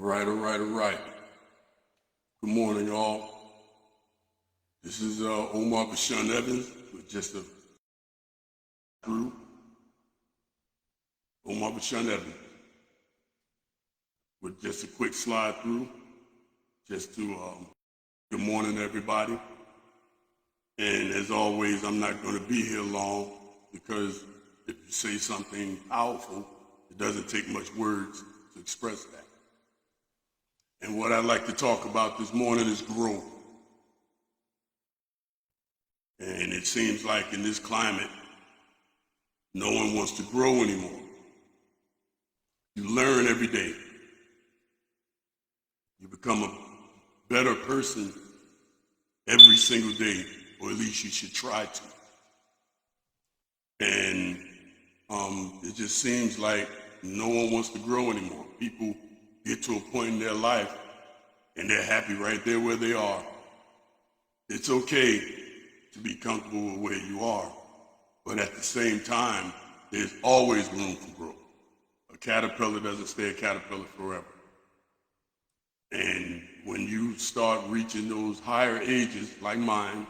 All right. Good morning, y'all. This is Omar Bashan Evans with just a group. Omar Bashan Evans with just a quick slide through, just to good morning, everybody. And as always, I'm not going to be here long because if you say something powerful, it doesn't take much words to express that. And what I'd like to talk about this morning is growth. And it seems like in this climate, no one wants to grow anymore. You learn every day. You become a better person every single day, or at least you should try to. And it just seems like no one wants to grow anymore. People get to a point in their life and they're happy right there where they are. It's okay to be comfortable with where you are, but at the same time, there's always room for growth. A caterpillar doesn't stay a caterpillar forever. And when you start reaching those higher ages, like mine,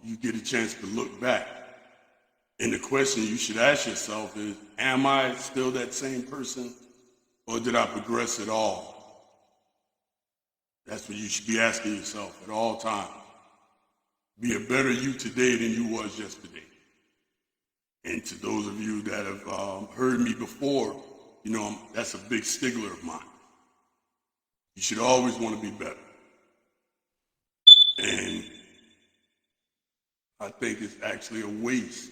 you get a chance to look back. And the question you should ask yourself is, am I still that same person, or did I progress at all? That's what you should be asking yourself at all times. Be a better you today than you was yesterday. And to those of you that have heard me before, you know, that's a big stickler of mine. You should always want to be better. And I think it's actually a waste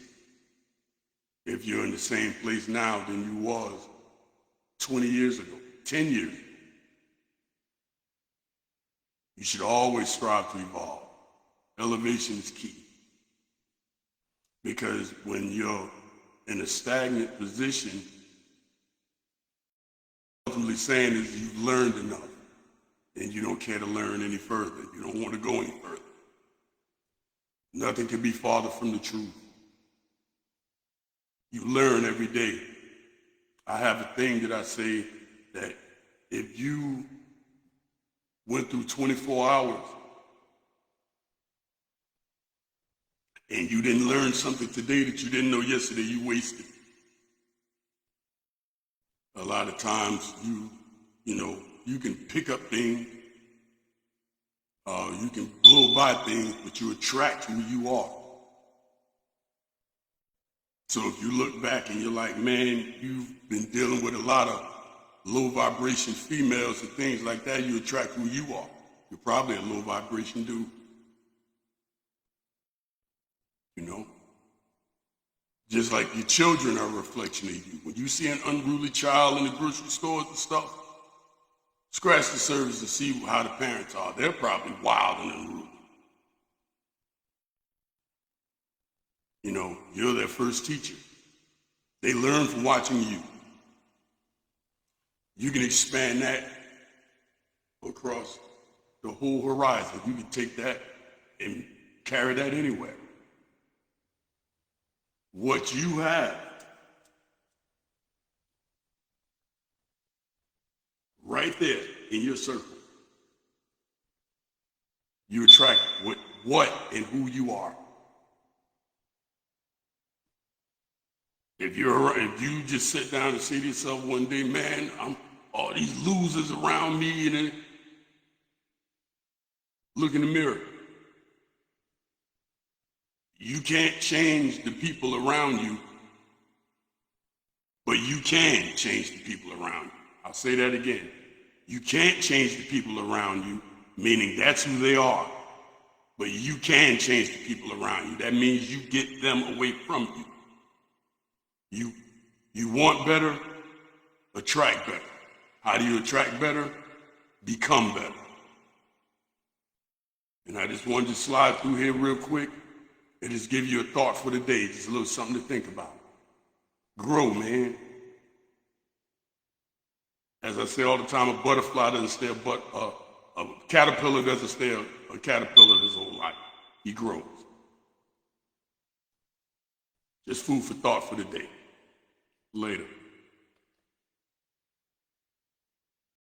if you're in the same place now than you was 20 years ago, 10 years ago. You should always strive to evolve. Elevation is key. Because when you're in a stagnant position, ultimately saying is you've learned enough and you don't care to learn any further. You don't want to go any further. Nothing can be farther from the truth. You learn every day. I have a thing that I say that if you went through 24 hours and you didn't learn something today that you didn't know yesterday, you wasted. A lot of times you can pick up things, you can blow by things, but you attract who you are. So if you look back and you're like, man, you've been dealing with a lot of low vibration females and things like that, you attract who you are. You're probably a low vibration dude. You know? Just like your children are a reflection of you. When you see an unruly child in the grocery stores and stuff, scratch the surface and see how the parents are. They're probably wild and unruly. You know, you're their first teacher. They learn from watching you. You can expand that across the whole horizon. You can take that and carry that anywhere. What you have right there in your circle, you attract what and who you are. If you just sit down and say to yourself one day, man, I'm all these losers around me, and then look in the mirror. You can't change the people around you, but you can change the people around you. I'll say that again. You can't change the people around you, meaning that's who they are, but you can change the people around you. That means you get them away from you. You want better, attract better. How do you attract better? Become better. And I just wanted to slide through here real quick and just give you a thought for the day, just a little something to think about. Grow, man. As I say all the time, a butterfly doesn't stay a caterpillar doesn't stay a caterpillar his whole life. He grows. Just food for thought for the day. Later.